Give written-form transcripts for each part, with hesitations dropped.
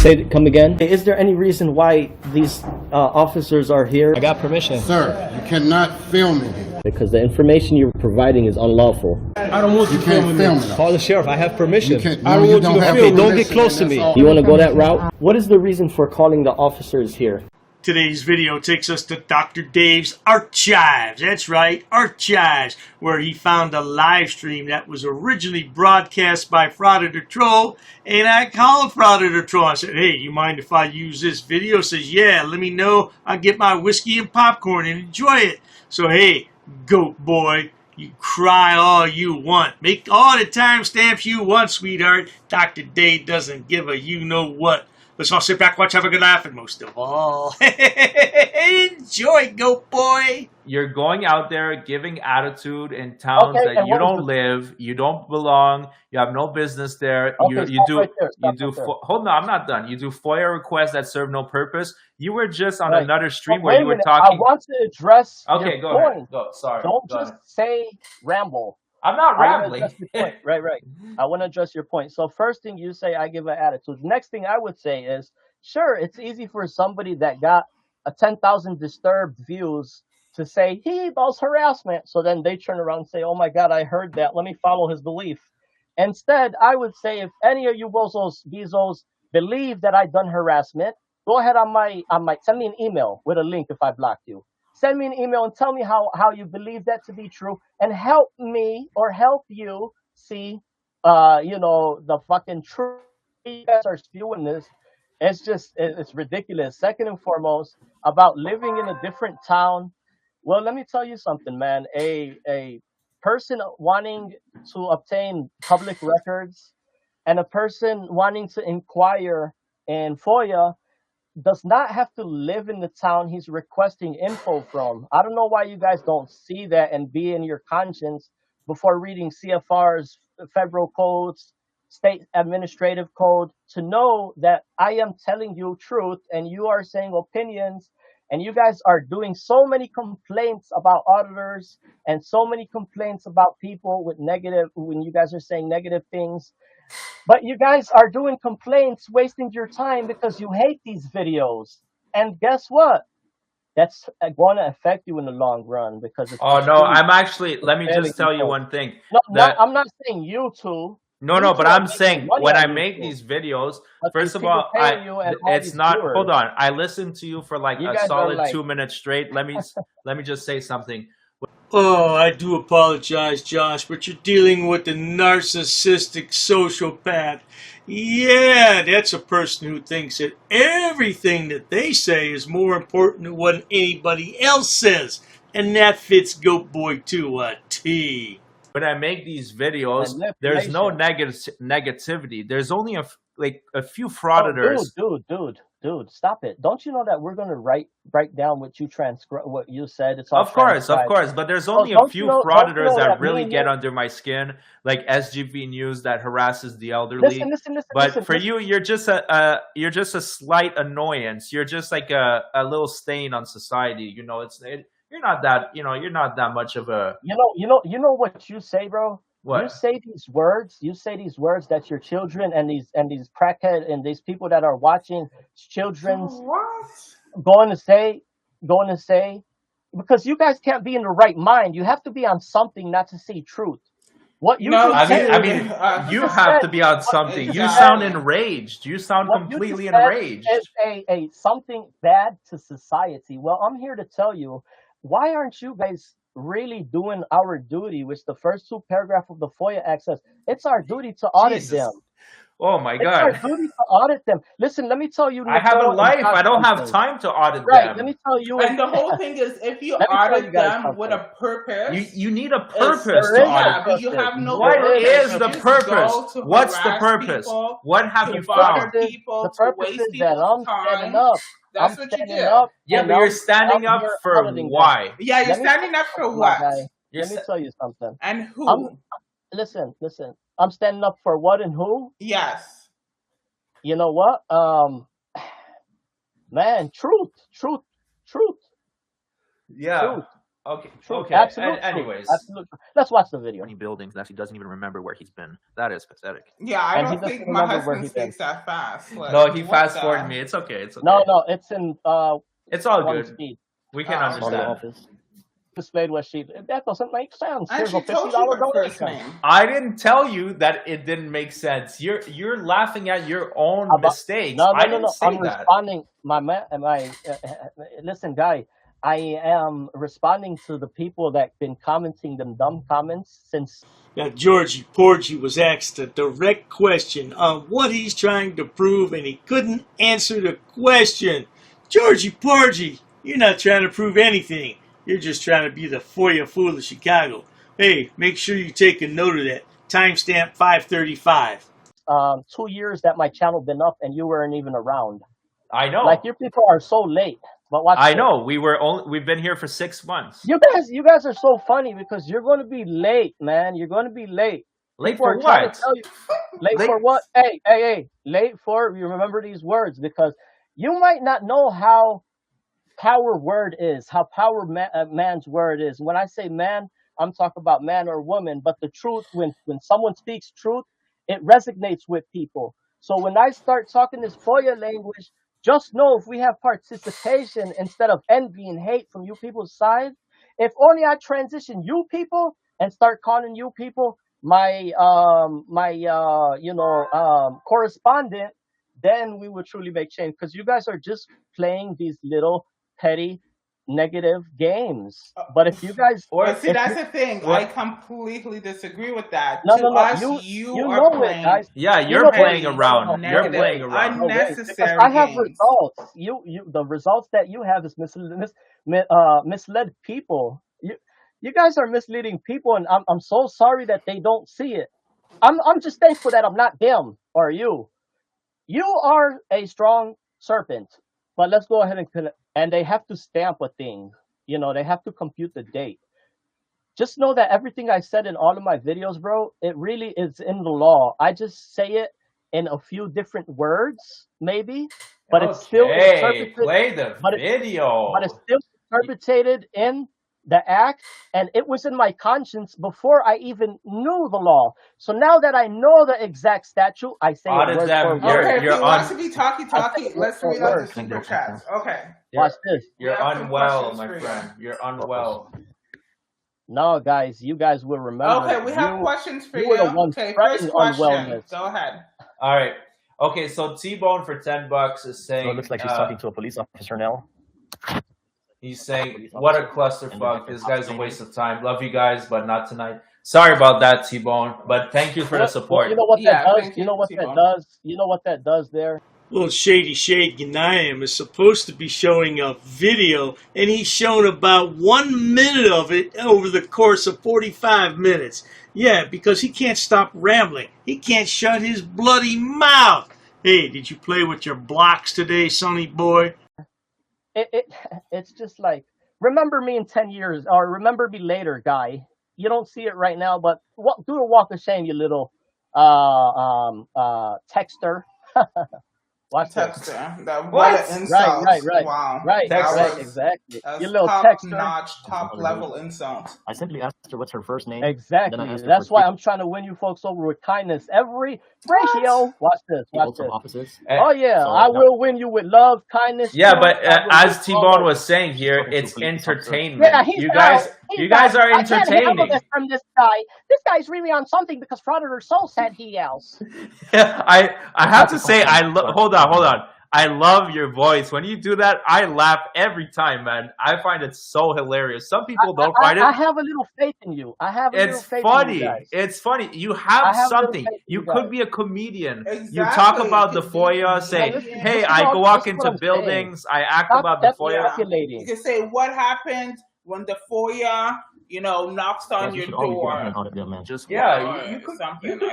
Come again? Is there any reason why these officers are here? I got permission. Sir, you cannot film me here. Because the information you're providing is unlawful. I don't want you filming me. Call the sheriff. I have permission. I don't want you to film. Don't get close to me. You want to go that route? What is the reason for calling the officers here? Today's video takes us to Dr. Dave's arch-chives. That's right, arch-chives, where he found a live stream that was originally broadcast by Frauditor Troll, and I called Frauditor Troll. I said, hey, you mind if I use this video? He says, yeah, let me know. I'll get my whiskey and popcorn and enjoy it. So, hey, GoatBoy, you cry all you want. Make all the timestamps you want, sweetheart. Dr. Dave doesn't give a you-know-what. Let's all sit back, watch, have a good laugh, and most of all, enjoy, GoatBoy. You're going out there giving attitude in towns that you don't live, you don't belong, you have no business there. Hold on, I'm not done. You do FOIA requests that serve no purpose. You were just on another stream where you were talking. I want to address. Okay, go ahead. Go. Sorry. Don't just say ramble. I'm not rambling. Right. I want to address your point. So first thing you say, I give an attitude. Next thing I would say is, sure, it's easy for somebody that got a 10,000 disturbed views to say he involves harassment. So then they turn around and say, oh my God, I heard that. Let me follow his belief. Instead, I would say if any of you bezos believe that I done harassment, go ahead on my send me an email with a link if I blocked you. Send me an email and tell me how you believe that to be true, and help me or help you see, the fucking truth. You guys are spewing this. It's ridiculous. Second and foremost, about living in a different town. Well, let me tell you something, man. A person wanting to obtain public records and a person wanting to inquire in FOIA does not have to live in the town he's requesting info from. I don't know why you guys don't see that and be in your conscience before reading CFRs, federal codes, state administrative code, to know that I am telling you truth and you are saying opinions, and you guys are doing so many complaints about auditors and so many complaints about people with negative, when you guys are saying negative things. But you guys are doing complaints, wasting your time because you hate these videos. And guess what? That's going to affect you in the long run because it's I'm actually, let me just tell you one thing. I'm not saying you two. No, but I'm saying when I make these videos, first of all, it's not, hold on. I listened to you for like a solid 2 minutes straight. Let me just say something. Oh, I do apologize, Josh, but you're dealing with a narcissistic sociopath. Yeah, that's a person who thinks that everything that they say is more important than what anybody else says. And that fits GoatBoy to a T. When I make these videos, there's no negativity. There's only a few frauditors. Dude, stop it! Don't you know that we're going to write down what you said? It's all of course, but there's only a few frauditors that really get under my skin, like SGV News that harasses the elderly. But for you, you're just a slight annoyance. You're just like a little stain on society. You know, you're not that much of a. You know what you say, bro. What? You say these words that your children and these crackhead and these people that are watching children's going to say, because you guys can't be in the right mind. You have to be on something not to see truth. What you you have to be on something. You sound enraged. You sound completely enraged. It's something bad to society. Well, I'm here to tell you, why aren't you guys really doing our duty, which the first two paragraphs of the FOIA Act says? It's our duty to audit them. Oh my God. It's our duty to audit them. Listen, let me tell you. I have a life. I don't have time to audit them. Right, let me tell you. And the whole thing is, if you audit them with a purpose. You need a purpose to audit. But you have no What purpose. is the purpose? What's the purpose? People, what have you found? The purpose is that I'm standing up. That's what you do. Yeah, but you're standing up for why? Yeah, you're standing up for what? Let me tell you something. And who? Listen. I'm standing up for what and who? Yes. You know what? Man, truth. Yeah. Truth. Okay. True. Okay. Absolutely. Anyways, Absolutely. Let's watch the video. Buildings that he doesn't even remember where he's been. That is pathetic. Yeah, I And he don't doesn't think my remember where husband he been. speaks that fast. Like, no, he what fast forwarded the- me. It's okay. It's okay. No, it's in It's all one good. speed. We can Oh, okay. On the understand. office. Displayed what she. That doesn't make sense. And Here's she a told $50 you her first donation. name. I didn't tell you that it didn't make sense. You're laughing at your own mistakes. No. I didn't say I'm that. responding. Listen, guy. I am responding to the people that been commenting them dumb comments since. Now, Georgie Porgy was asked a direct question on what he's trying to prove, and he couldn't answer the question. Georgie Porgy, you're not trying to prove anything. You're just trying to be the FOIA fool of Chicago. Hey, make sure you take a note of that. Timestamp 535. 2 years that my channel been up and you weren't even around. I know. Like your people are so late. But watch I this. know. We've been here for 6 months. You guys are so funny because you're going to be late, man. You're going to be late. Late People for are trying what? to tell you, late for what? Hey. Late for, you remember these words because you might not know how power word is, how power man's word is. When I say man, I'm talking about man or woman, but the truth, when someone speaks truth, it resonates with people. So when I start talking this FOIA language, just know if we have participation instead of envy and hate from you people's side, if only I transition you people and start calling you people my correspondent, then we would truly make change. Because you guys are just playing these little petty negative games. But if you guys, But see, that's the thing. I completely disagree with that. No, Us, you are know playing. It, guys. Yeah, You you're know playing it. around. No, You're playing around. Unnecessary. I have games. results. The results that you have is misled people. You guys are misleading people, and I'm so sorry that they don't see it. I'm just thankful that I'm not them or you. You are a strong serpent, but let's go ahead and they have to stamp a thing. You know, they have to compute the date. Just know that everything I said in all of my videos, bro, it really is in the law. I just say it in a few different words, maybe, but it's still interpreted. Play the video. But it's still interpreted in the act, and it was in my conscience before I even knew the law. So now that I know the exact statute, I say it word for word. Okay, if you're he wants to be talky, let's read out the super chats. Okay. Watch this. You're unwell, my friend. You're unwell. No, guys, you guys will remember. Okay, we have questions for you. Were the ones Okay, spreading first question. unwellness. Go ahead. All right. Okay, so T-Bone for $10 is saying. So it looks like she's talking to a police officer now. He's saying, "What a clusterfuck! This guy's a waste of time. Love you guys, but not tonight." Sorry about that, T-Bone, but thank you for the support. Well, you know what that does? You know what that does? You know what that does there? Little Shady Shade Ghanayim is supposed to be showing a video, and he's shown about 1 minute of it over the course of 45 minutes. Yeah, because he can't stop rambling. He can't shut his bloody mouth. Hey, did you play with your blocks today, sonny boy? It's just like, remember me in 10 years, or remember me later, guy. You don't see it right now, but do a walk of shame, you little texter. Watch texter. That what? An insult. Right. Wow. Right, exactly. You little texter. Top level insult. I simply asked her what's her first name. Exactly. That's why I'm trying to win you folks over with kindness. Every ratio. Watch this. Offices. Oh yeah, so, I will win you with love, kindness. Yeah, but as T-Bone was saying here, it's entertainment. Yeah, you guys are entertaining. From this guy. This guy's really on something because Frauditor Troll said he yells. I have to say, hold on. I love your voice. When you do that, I laugh every time, man. I find it so hilarious. Some people don't find it. I have a little faith in you. It's funny. It's funny. You have something. You could be a comedian. Exactly. You talk about the FOIA, say, hey, I go walk into buildings, I act about the FOIA. You can say what happened when the FOIA, knocks on your door. Just you could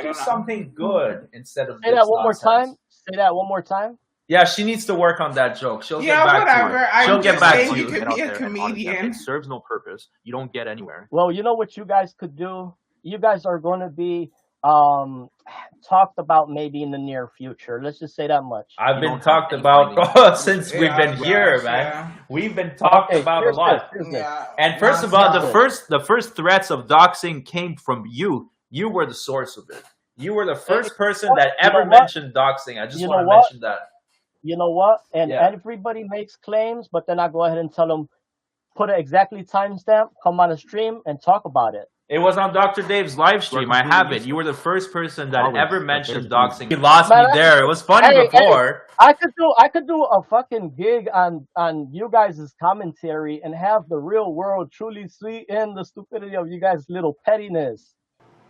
do something good instead of say that one more time. Say that one more time. Yeah, she needs to work on that joke. She'll get back to you. She'll get back to you. You could be a comedian. It serves no purpose. You don't get anywhere. Well, you know what you guys could do? You guys are going to be talked about maybe in the near future. Let's just say that much. I've been talked about since we've been here, man. Yeah. We've been talked about a lot. And first of all, the first threats of doxing came from you. You were the source of it. You were the first person that ever mentioned doxing. I just want to mention that. You know what? And everybody makes claims, but then I go ahead and tell them, put an exactly timestamp, come on a stream, and talk about it. It was on Dr. Dave's live stream. I have it. You were the first person that ever mentioned doxing. You lost me there. It was funny before. I could do a fucking gig on you guys' commentary and have the real world truly see in the stupidity of you guys' little pettiness.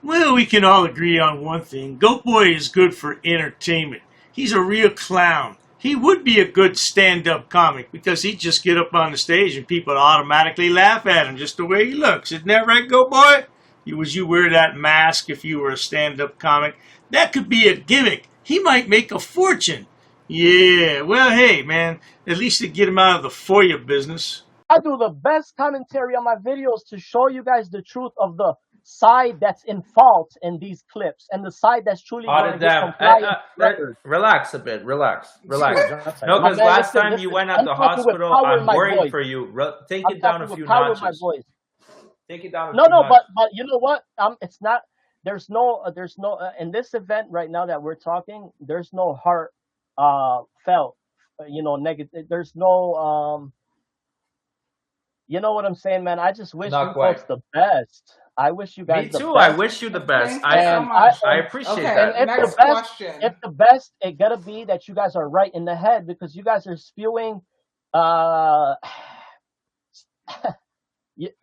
Well, we can all agree on one thing. GoatBoy is good for entertainment. He's a real clown. He would be a good stand-up comic because he'd just get up on the stage and people automatically laugh at him just the way he looks. Isn't that right, GoatBoy? You wear that mask if you were a stand-up comic. That could be a gimmick. He might make a fortune. Yeah, well, hey, man, at least to get him out of the FOIA business. I do the best commentary on my videos to show you guys the truth of the side that's in fault in these clips and the side that's truly going to get compliant. Relax a bit. Relax. No, because last time you went at the hospital, I'm worried for you. Take it down a few notches. Take it down. No, but you know what? It's not. There's no. In this event right now that we're talking, there's no heart felt. Negative. There's no. You know what I'm saying, man? I just wish you folks the best. I wish you guys. Me too. The best. I wish you the best. I appreciate that. And if the best, it gotta be that you guys are right in the head because you guys are spewing.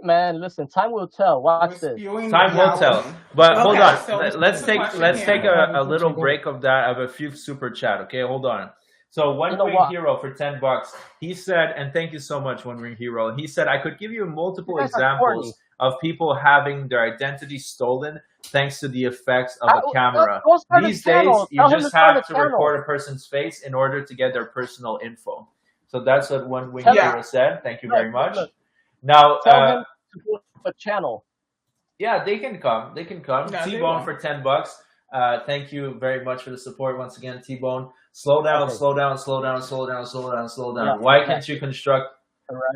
Man, listen. Time will tell. Watch this. Time will tell. But hold on. So let's take a little break of that. I have a few super chat. Okay, hold on. So One Wing Hero for $10. He said, and thank you so much, One Wing Hero. He said, I could give you multiple examples of people having their identity stolen thanks to the effects of a camera. These days, you just have to record a person's face in order to get their personal info. So that's what One Wing Hero said. Thank you very much. Now, tell him to go to a channel. Yeah, they can come. They can come. No, T-Bone for $10. Thank you very much for the support once again, T-Bone. Slow down, slow down. Yeah, Why can't you construct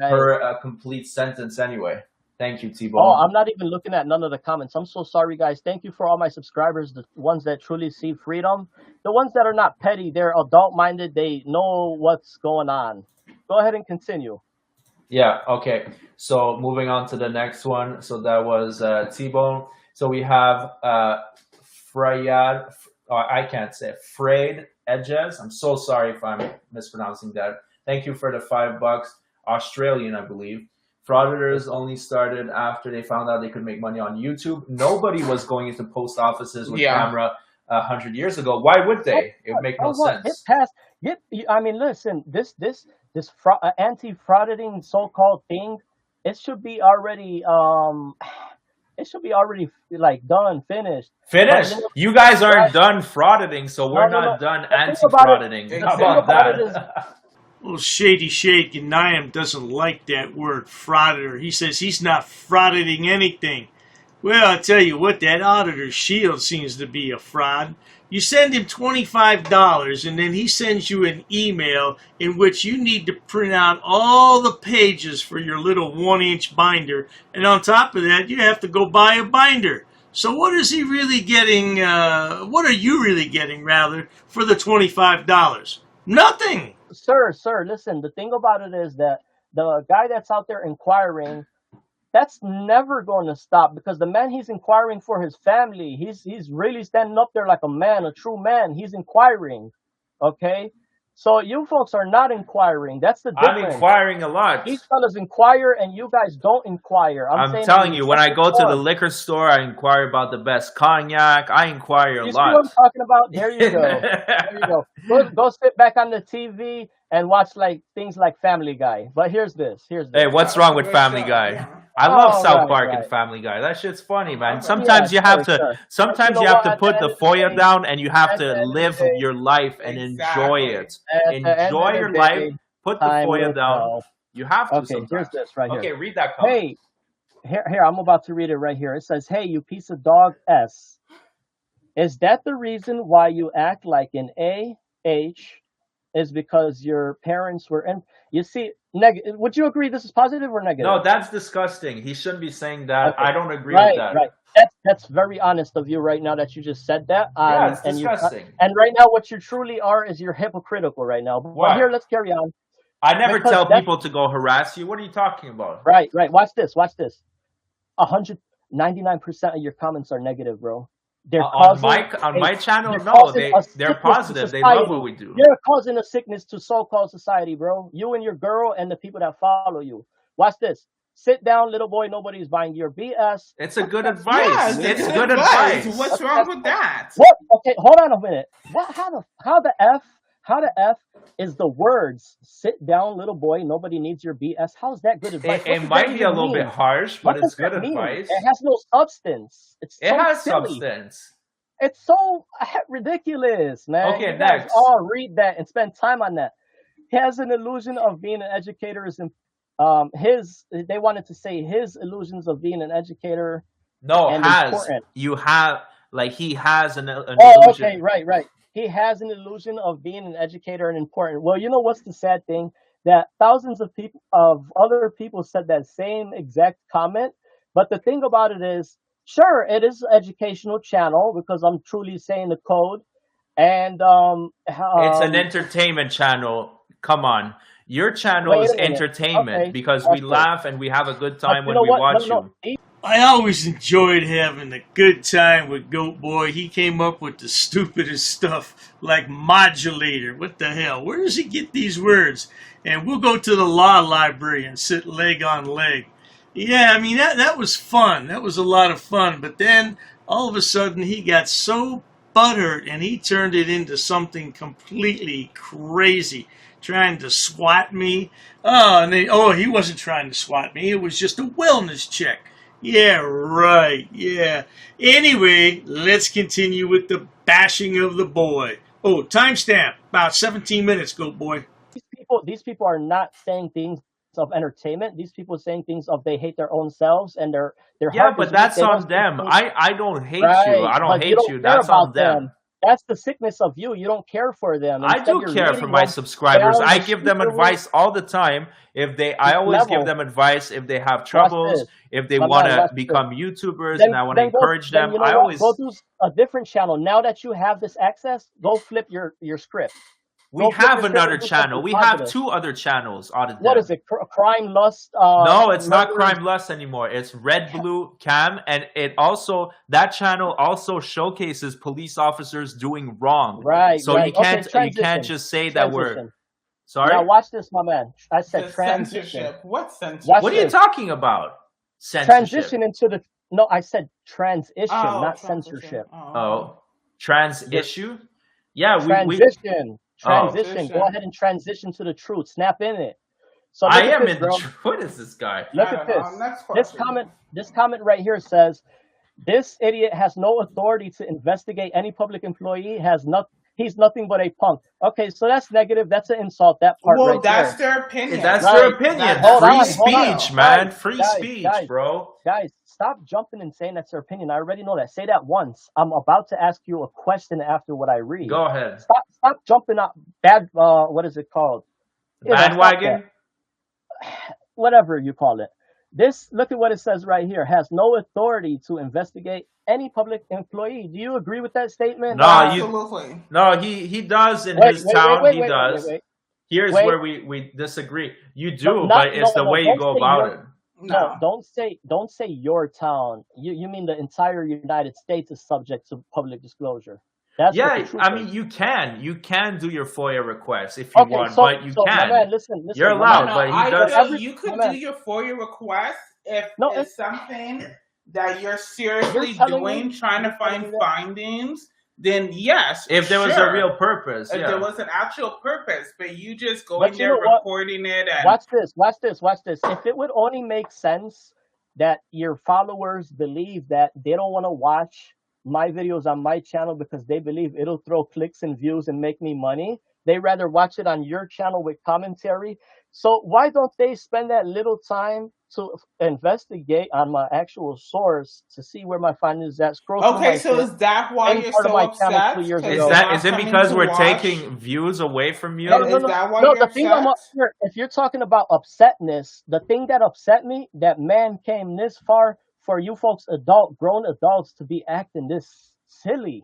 a complete sentence anyway? Thank you, T-Bone. Oh, I'm not even looking at none of the comments. I'm so sorry, guys. Thank you for all my subscribers, the ones that truly see freedom. The ones that are not petty, they're adult-minded. They know what's going on. Go ahead and continue. Yeah, okay. So moving on to the next one. So that was T-Bone. So we have Frayad. I can't say it. Frayed Edges. I'm so sorry if I'm mispronouncing that. Thank you for the $5. Australian, I believe. Frauditors only started after they found out they could make money on YouTube. Nobody was going into post offices with camera 100 years ago. Why would they? It would make no sense. I mean, listen, this anti-frauditing so-called thing, it should be already like done, finished. Finished? You guys aren't done frauditing, so we're not done anti-frauditing. How about that? Well, Shady Shade Ganayam doesn't like that word frauditor. He says he's not frauditing anything. Well, I'll tell you what, that auditor shield seems to be a fraud. You send him $25 and then he sends you an email in which you need to print out all the pages for your little 1-inch binder. And on top of that, you have to go buy a binder. So what is he really getting, what are you really getting, rather, for the $25? Nothing! Sir, listen, the thing about it is that the guy that's out there inquiring, that's never going to stop because the man he's inquiring for his family, he's really standing up there like a man, a true man. He's inquiring, okay? So you folks are not inquiring. That's the difference. I'm inquiring a lot. These fellas inquire and you guys don't inquire. I'm telling you, when I go to the liquor store, I inquire about the best cognac. I inquire a lot. You see what I'm talking about? There you go. There you go. Go sit back on the TV and watch like things like Family Guy. But here's this. Hey, what's wrong with Family Guy? I love South Park and Family Guy. That shit's funny, man. Sometimes you have to. Sometimes you have to put the FOIA down, and you have to live your life and enjoy it. Enjoy your life. Put the FOIA down. You have to. Okay, here's this right here. Okay, read that comment. Hey, here, I'm about to read it right here. It says, "Hey, you piece of dog S. Is that the reason why you act like an A-H? Is because your parents were in? You see, would you agree this is positive or negative? No, that's disgusting. He shouldn't be saying that. Okay. I don't agree with that. Right. That's very honest of you right now that you just said that. Yeah, it's disgusting. And right now, what you truly are is you're hypocritical right now. But here, let's carry on. I never tell people to go harass you. What are you talking about? Right. Watch this. 99% of your comments are negative, bro. They're on my channel, no, they're positive. They love what we do. You're causing a sickness to so-called society, bro. You and your girl and the people that follow you. Watch this. Sit down, little boy. Nobody's buying your BS. It's a good advice. It's good advice. What's wrong with that? What? Okay, hold on a minute. What? How the F is the words "sit down, little boy"? Nobody needs your BS. How's that good advice? It might be a little bit harsh, but it's good advice. It has no substance. It has substance. It's so ridiculous, man. Okay, you next. All read that and spend time on that. He has an illusion of being an educator is they wanted to say his illusions of being an educator. No, has important. You have he has an illusion. Okay, right. He has an illusion of being an educator and important. Well, you know what's the sad thing? That thousands of other people said that same exact comment. But the thing about it is, sure, it is an educational channel because I'm truly saying the code. And it's an entertainment channel. Come on. Your channel is entertainment because we laugh and we have a good time when we watch you. I always enjoyed having a good time with GoatBoy. He came up with the stupidest stuff like modulator. What the hell? Where does he get these words? And we'll go to the law library and sit leg on leg. Yeah, I mean, that was fun. That was a lot of fun. But then all of a sudden he got so butthurt and he turned it into something completely crazy. Trying to swat me. He wasn't trying to swat me. It was just a wellness check. Yeah, right. Yeah. Anyway, let's continue with the bashing of the boy. Oh, timestamp. About 17 minutes, GoatBoy. These people are not saying things of entertainment. These people are saying things of they hate their own selves and their heart. But that's on them. I don't hate you. I don't hate you. That's on them. That's the sickness of you. You don't care for them. I do care for my subscribers. I give them advice all the time. I always give them advice if they have troubles, if they want to become YouTubers, and I want to encourage them. I always go to a different channel. Now that you have this access, go flip your script. We have another channel. We have two other channels. What is it? Crime Lust? No, it's not Crime Lust anymore. It's Red Blue Cam, and that channel also showcases police officers doing wrong. Right. So you can't just say that we're. Sorry. Now watch this, my man. I said transition. What censorship? What are you talking about? Transition into the. No, I said transition, not censorship. Trans issue. Yeah, transition. Transition. Go ahead and transition to the truth. Snap in it. So I am in the truth. What is this guy? Look at this. This comment right here says, "This idiot has no authority to investigate any public employee. He's nothing but a punk." Okay, so that's negative. That's an insult. That part. Well, right that's there. their opinion. That's their opinion. Free speech, man. Free speech, bro. Guys, stop jumping and saying that's their opinion. I already know that. Say that once. I'm about to ask you a question after what I read. Go ahead. Stop jumping up. What is it called? Bandwagon? Whatever you call it. Look at what it says right here. Has no authority to investigate any public employee. Do you agree with that statement? No, absolutely. He does in his town. He does. Here's where we disagree. You do, but it's the way you go about it. No, don't say your town. You mean the entire United States is subject to public disclosure. That's I mean, you can do your FOIA request if you want, but you can. Man, listen, you're allowed, but he does. You could do your FOIA request if it's something that you're seriously doing, trying to find findings. Then yes, if there was a real purpose, if there was an actual purpose, but you just go in there recording it. And watch this. If it would only make sense that your followers believe that they don't want to watch my videos on my channel because they believe it'll throw clicks and views and make me money, they rather watch it on your channel with commentary. So why don't they spend that little time to investigate on my actual source to see where my findings is at. Scroll through my Okay, so shit. is that why End you're part of so my channel upset? 2 years 'Cause ago. you're Is not it coming because to we're watch? taking views away from you? No, Is that why no, you're the thing I'm upset? if you're talking about upsetness, the thing that upset me, that man came this far for you folks, grown adults, to be acting this silly.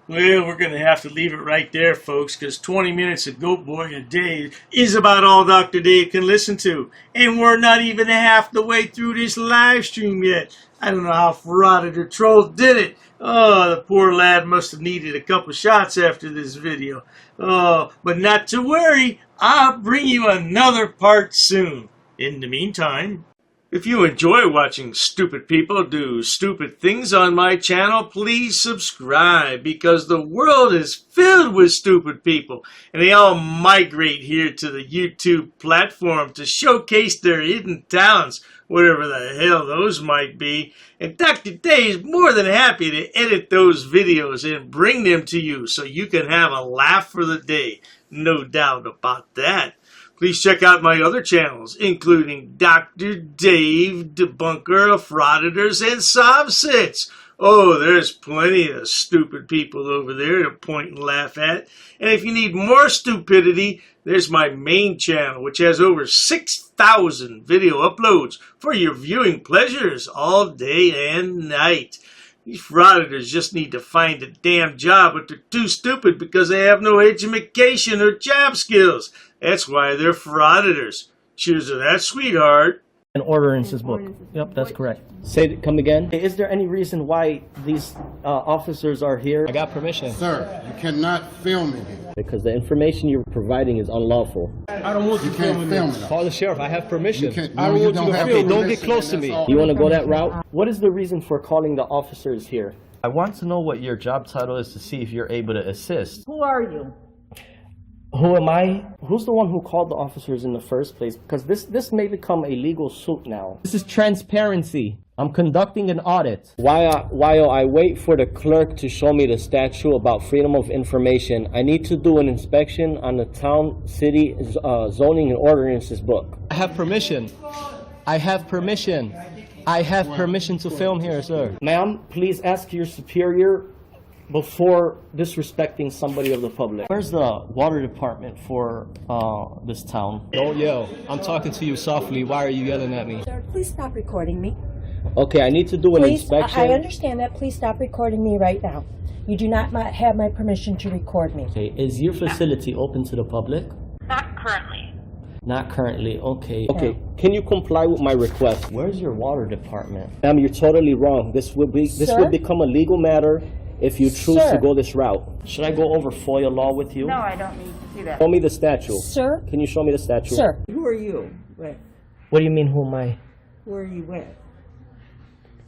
Well, we're going to have to leave it right there, folks, because 20 minutes of GoatBoy a day is about all Dr. Dave can listen to. And we're not even half the way through this live stream yet. I don't know how Frauditor Troll did it. Oh, the poor lad must have needed a couple shots after this video. Oh, but not to worry. I'll bring you another part soon. In the meantime, if you enjoy watching stupid people do stupid things on my channel, please subscribe, because the world is filled with stupid people, and they all migrate here to the YouTube platform to showcase their hidden talents, whatever the hell those might be. And Dr. Dave's more than happy to edit those videos and bring them to you so you can have a laugh for the day. No doubt about that. Please check out my other channels, including Dr. Dave, Debunker of Frauditors and Subsets. Oh, there's plenty of stupid people over there to point and laugh at. And if you need more stupidity, there's my main channel, which has over 6,000 video uploads for your viewing pleasures all day and night. These frauditors just need to find a damn job, but they're too stupid because they have no education or job skills. That's why they're frauditors. Cheers to that, sweetheart. An ordinances book. Yep, that's correct. Come again. Is there any reason why these officers are here? I got permission. Sir, you cannot film in here. Because the information you're providing is unlawful. I don't want You can't film it. Call the sheriff. I have permission. You can't. I No, don't you want you don't to have film. Don't permission, get close to and me. that's all. You want to go that route? What is the reason for calling the officers here? I want to know what your job title is to see if you're able to assist. Who are you? Who am I? Who's the one who called the officers in the first place? Because this may become a legal suit now. This is transparency. I'm conducting an audit. While I wait for the clerk to show me the statute about freedom of information, I need to do an inspection on the town, city, zoning and ordinances book. I have permission. I have permission. I have permission to film here, sir. Ma'am, please ask your superior before disrespecting somebody of the public. Where's the water department for this town? Don't yell. I'm talking to you softly. Why are you yelling at me? Sir, please stop recording me. Okay, I need to do an inspection. I understand that. Please stop recording me right now. You do not have my permission to record me. Okay, is your facility open to the public? Not currently. Not currently, okay. Okay, can you comply with my request? Where's your water department? Ma'am, you're totally wrong. This would become a legal matter if you choose to go this route. Should I go over FOIA law with you? No, I don't need to do that. Show me the statute. Sir? Can you show me the statute? Sir. Who are you with? What do you mean, who am I? Who are you with?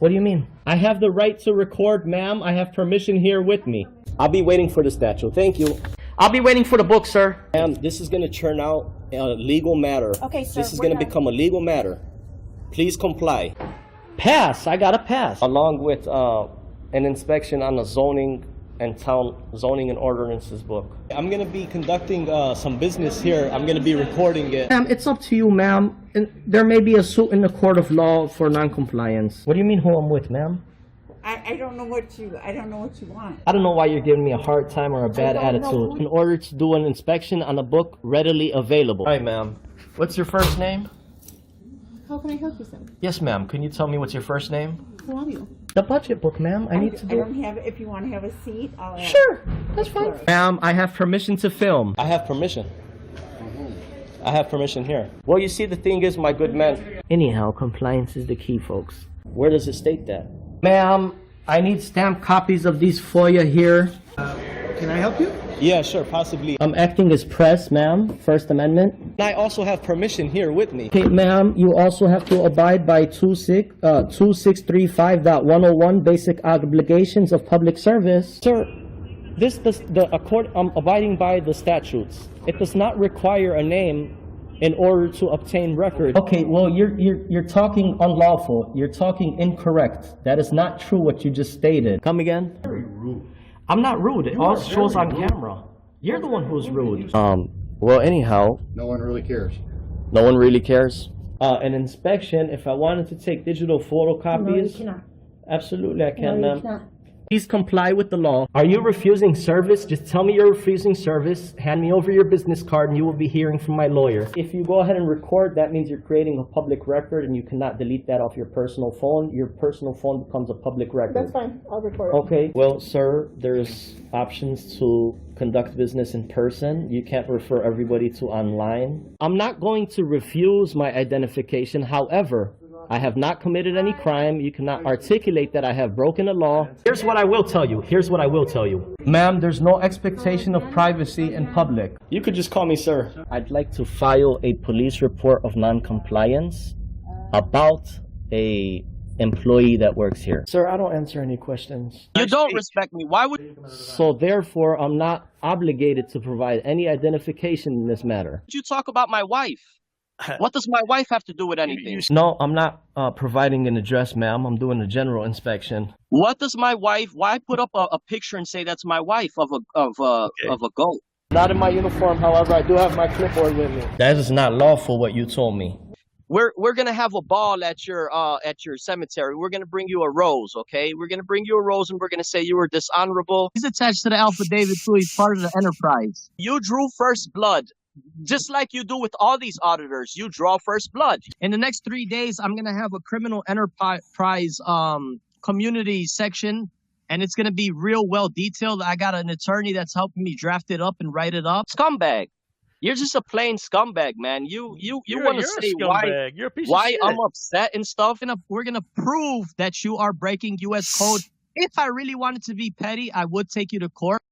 What do you mean? I have the right to record, ma'am. I have permission here with me. I'll be waiting for the statute. Thank you. I'll be waiting for the book, sir. Ma'am, this is going to turn out a legal matter. Okay, sir. This is going to become a legal matter. Please comply. Pass. I got to pass. Along with an inspection on the zoning and ordinances book. I'm going to be conducting some business here. I'm going to be recording it. Ma'am, it's up to you, ma'am. There may be a suit in the court of law for non-compliance. What do you mean who I'm with, ma'am? I don't know what you want. I don't know why you're giving me a hard time or a bad attitude. In order to do an inspection on a book readily available. Hi, ma'am. What's your first name? How can I help you, sir? Yes, ma'am. Can you tell me what's your first name? Who are you? The budget book, ma'am. I need to do. I don't have. If you want to have a seat, I'll ask. Sure, that's fine. Ma'am, I have permission to film. I have permission. I have permission here. Well, you see, the thing is, my good man. Anyhow, compliance is the key, folks. Where does it state that? Ma'am, I need stamped copies of these FOIA here. Can I help you? Yeah, sure, possibly. I'm acting as press, ma'am. First Amendment. I also have permission here with me. Okay, ma'am, you also have to abide by 2635.101 basic obligations of public service. Sir, I'm abiding by the statutes. It does not require a name in order to obtain record. Okay, well, you're talking unlawful. You're talking incorrect. That is not true what you just stated. Come again? Very rude. I'm not rude. It all shows on camera. You're the one who's rude. Well, anyhow. No one really cares. No one really cares? An inspection, if I wanted to take digital photocopies. No, you cannot. Absolutely, I can, No, you ma'am. cannot. Please comply with the law. Are you refusing service? Just tell me you're refusing service. Hand me over your business card and you will be hearing from my lawyer. If you go ahead and record, that means you're creating a public record and you cannot delete that off your personal phone. Your personal phone becomes a public record. That's fine. I'll record it. Okay. Well, sir, there's options to conduct business in person. You can't refer everybody to online. I'm not going to refuse my identification. However, I have not committed any crime. You cannot articulate that I have broken a law. Here's what I will tell you. Here's what I will tell you. Ma'am, there's no expectation of privacy in public. You could just call me sir. I'd like to file a police report of non-compliance about a employee that works here. Sir, I don't answer any questions. You don't respect me. Why would So therefore, I'm not obligated to provide any identification in this matter. you talk about my wife? What does my wife have to do with anything? No, I'm not providing an address, ma'am. I'm doing a general inspection. What does my wife? Why put up a picture and say that's my wife of a goat? Not in my uniform, however, I do have my clipboard with me. That is not lawful, what you told me. We're gonna have a ball at your cemetery. We're gonna bring you a rose, okay? We're gonna bring you a rose and we're gonna say you were dishonorable. He's attached to the affidavit too. He's part of the enterprise. You drew first blood. Just like you do with all these auditors, you draw first blood. In the next 3 days, I'm going to have a criminal enterprise community section, and it's going to be real well detailed. I got an attorney that's helping me draft it up and write it up. Scumbag. You're just a plain scumbag, man. You want to say why I'm upset and stuff. We're going to prove that you are breaking U.S. code. If I really wanted to be petty, I would take you to court.